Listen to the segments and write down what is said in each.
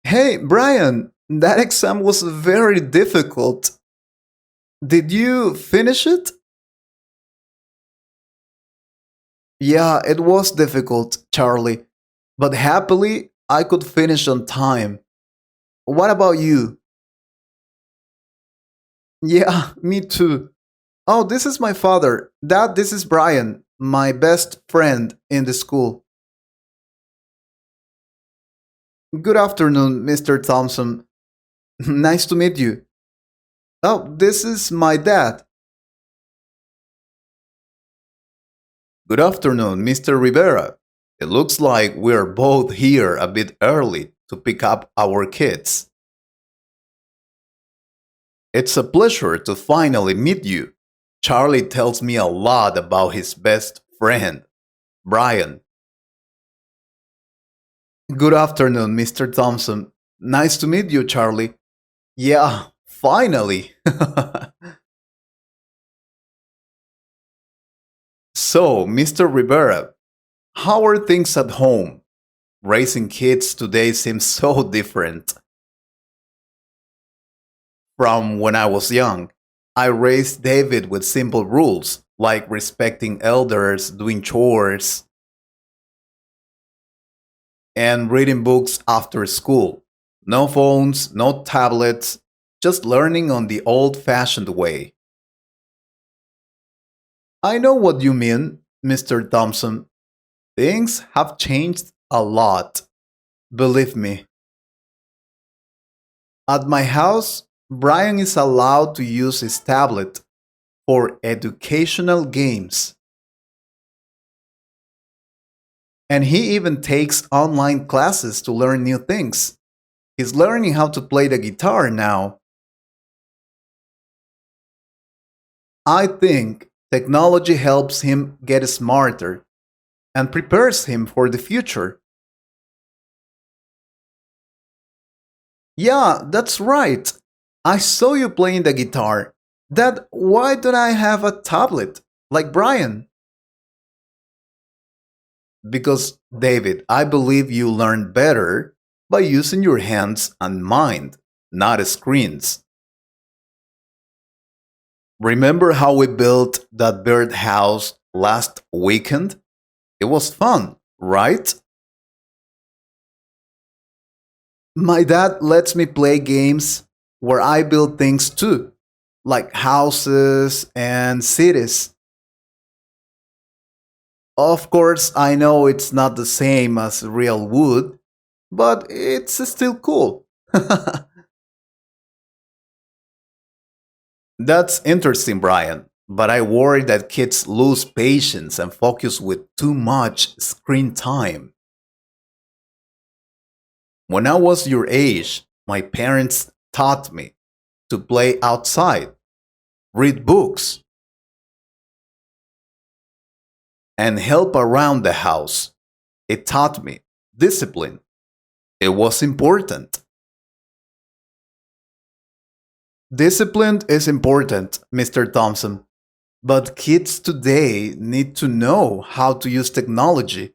Hey, Brian, that exam was very difficult. Did you finish it? Yeah, it was difficult, Charlie, but happily I could finish on time. What about you? Yeah, me too. Oh, this is my father. Dad, this is Brian, my best friend in the school. Good afternoon, Mr. Thompson. Nice to meet you. Oh, this is my dad. Good afternoon, Mr. Rivera. It looks like we're both here a bit early to pick up our kids. It's a pleasure to finally meet you. Charlie tells me a lot about his best friend, Brian. Good afternoon, Mr. Thompson. Nice to meet you, Charlie. Yeah, finally. So, Mr. Rivera, how are things at home? Raising kids today seems so different from when I was young. I raised David with simple rules, like respecting elders, doing chores, and reading books after school. No phones, no tablets, just learning on the old fashioned way. I know what you mean, Mr. Thompson. Things have changed a lot. Believe me. At my house, Brian is allowed to use his tablet for educational games. And he even takes online classes to learn new things. He's learning how to play the guitar now. I think technology helps him get smarter and prepares him for the future. Yeah, that's right. I saw you playing the guitar. Dad, why don't I have a tablet like Brian? Because, David, I believe you learn better by using your hands and mind, not screens. Remember how we built that bird house last weekend? It was fun, right? My dad lets me play games where I build things too, like houses and cities. Of course, I know it's not the same as real wood, but it's still cool. That's interesting, Brian. But I worry that kids lose patience and focus with too much screen time. When I was your age, my parents taught me to play outside, read books, and help around the house. It taught me discipline. It was important. Discipline is important, Mr. Thompson. But kids today need to know how to use technology.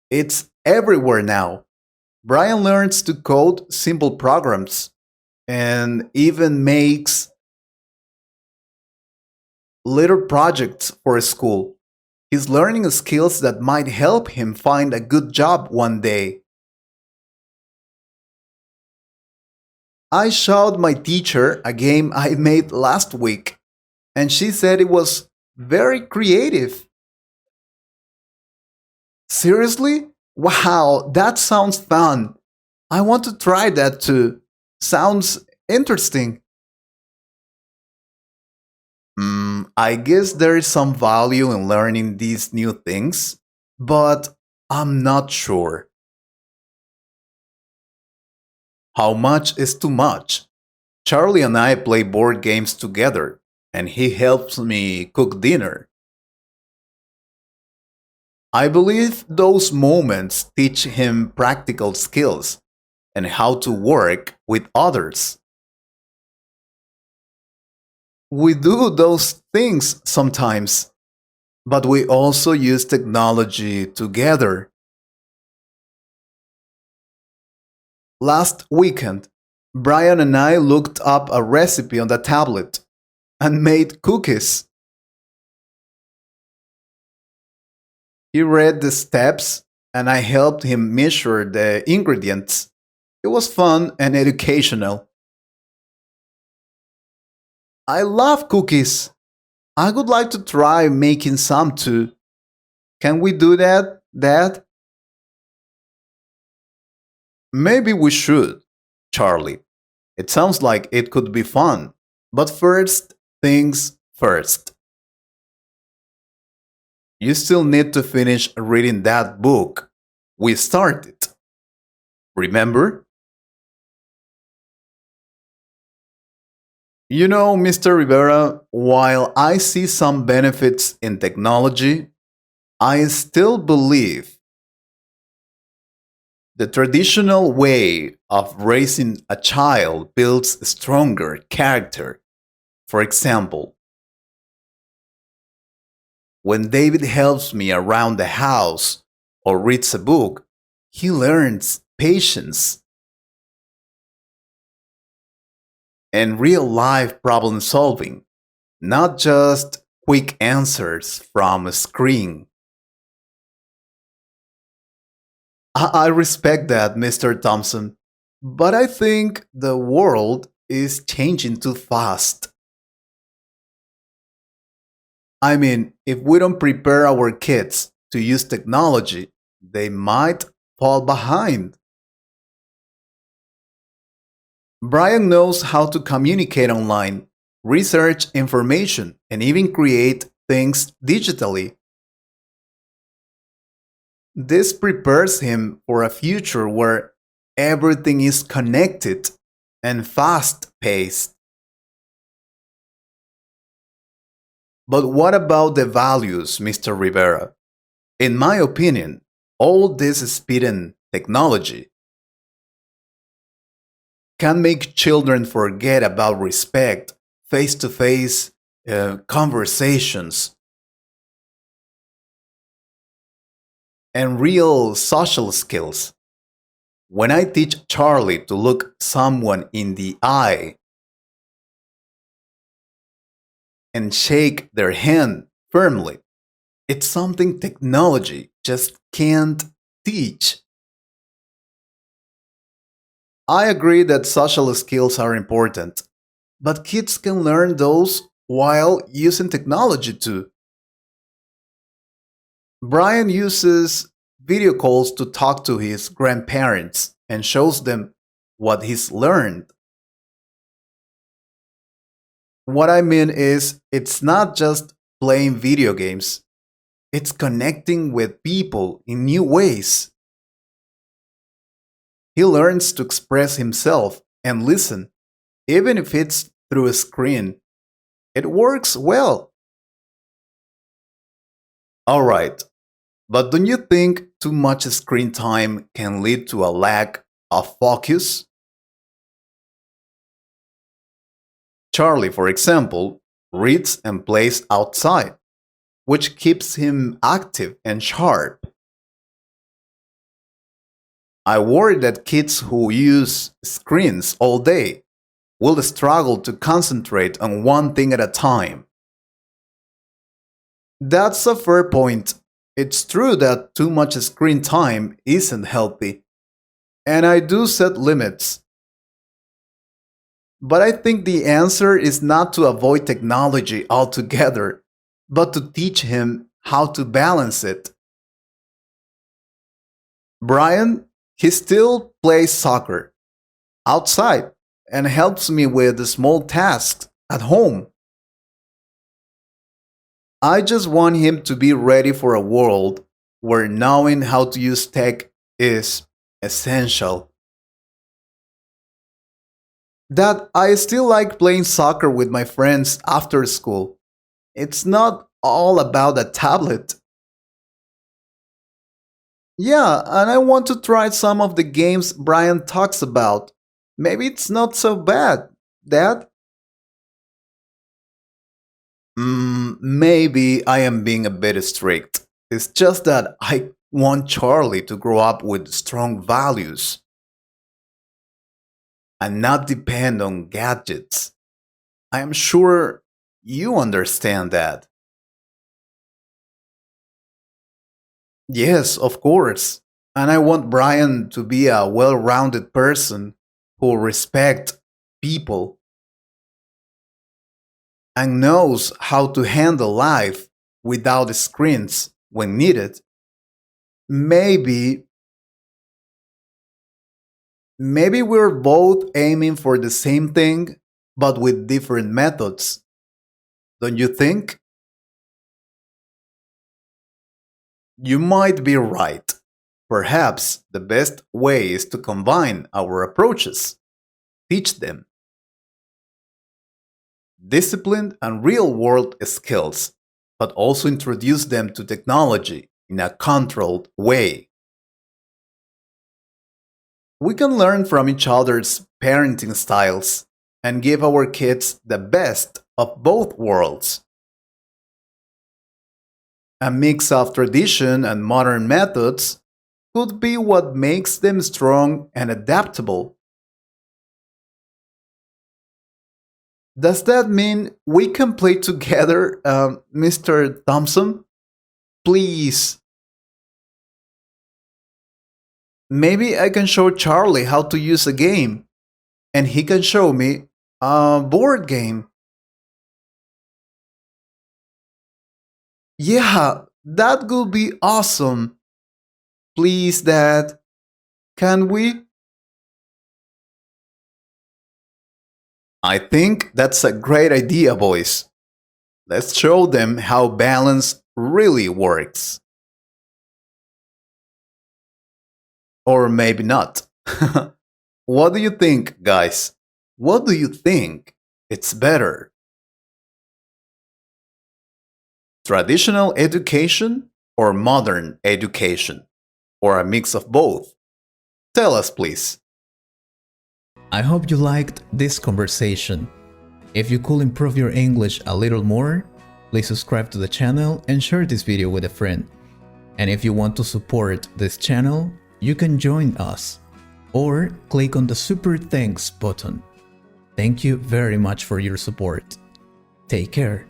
It's everywhere now. Brian learns to code simple programs and even makes little projects for school. He's learning skills that might help him find a good job one day. I showed my teacher a game I made last week, and she said it was very creative. Seriously? Wow, that sounds fun. I want to try that too. Sounds interesting. I guess there is some value in learning these new things, but I'm not sure. How much is too much? Charlie and I play board games together, and he helps me cook dinner. I believe those moments teach him practical skills and how to work with others. We do those things sometimes, but we also use technology together. Last weekend, Brian and I looked up a recipe on the tablet and made cookies. He read the steps and I helped him measure the ingredients. It was fun and educational. I love cookies. I would like to try making some too. Can we do that, Dad? Maybe we should, Charlie. It sounds like it could be fun. But first things first. You still need to finish reading that book we started. Remember? You know, Mr. Rivera, while I see some benefits in technology, I still believe the traditional way of raising a child builds stronger character. For example, when David helps me around the house or reads a book, he learns patience and real life problem solving, not just quick answers from a screen. I respect that, Mr. Thompson, but I think the world is changing too fast. I mean, if we don't prepare our kids to use technology, they might fall behind. Brian knows how to communicate online, research information, and even create things digitally. This prepares him for a future where everything is connected and fast paced. But what about the values, Mr. Rivera? In my opinion, all this speed and technology can make children forget about respect, face to face conversations, and real social skills. When I teach Charlie to look someone in the eye and shake their hand firmly, it's something technology just can't teach. I agree that social skills are important, but kids can learn those while using technology too. Brian uses video calls to talk to his grandparents and shows them what he's learned. What I mean is, it's not just playing video games, it's connecting with people in new ways. He learns to express himself and listen, even if it's through a screen. It works well. Alright, but don't you think too much screen time can lead to a lack of focus? Charlie, for example, reads and plays outside, which keeps him active and sharp. I worry that kids who use screens all day will struggle to concentrate on one thing at a time. That's a fair point. It's true that too much screen time isn't healthy, and I do set limits. But I think the answer is not to avoid technology altogether, but to teach him how to balance it. Brian, he still plays soccer outside and helps me with the small tasks at home. I just want him to be ready for a world where knowing how to use tech is essential. That I still like playing soccer with my friends after school. It's not all about a tablet. Yeah, and I want to try some of the games Brian talks about. Maybe it's not so bad, Dad? Maybe I am being a bit strict. It's just that I want Charlie to grow up with strong values. and not depend on gadgets. I am sure you understand that. Yes, of course. And I want Brian to be a well rounded person who respects people and knows how to handle life without screens when needed. Maybe, maybe we're both aiming for the same thing, but with different methods. Don't you think? You might be right. Perhaps the best way is to combine our approaches, teach them disciplined and real world skills, but also introduce them to technology in a controlled way. We can learn from each other's parenting styles and give our kids the best of both worlds. A mix of tradition and modern methods could be what makes them strong and adaptable. Does that mean we can play together, Mr. Thompson? Please. Maybe I can show Charlie how to use a game, and he can show me a board game. Yeah, that would be awesome. Please, Dad. Can we? I think that's a great idea, boys. Let's show them how balance really works. Or maybe not. What do you think, guys? What do you think? It's better. Traditional education or modern education? Or a mix of both? Tell us, please. I hope you liked this conversation. If you could improve your English a little more, please subscribe to the channel and share this video with a friend. And if you want to support this channel, you can join us or click on the Super Thanks button. Thank you very much for your support. Take care.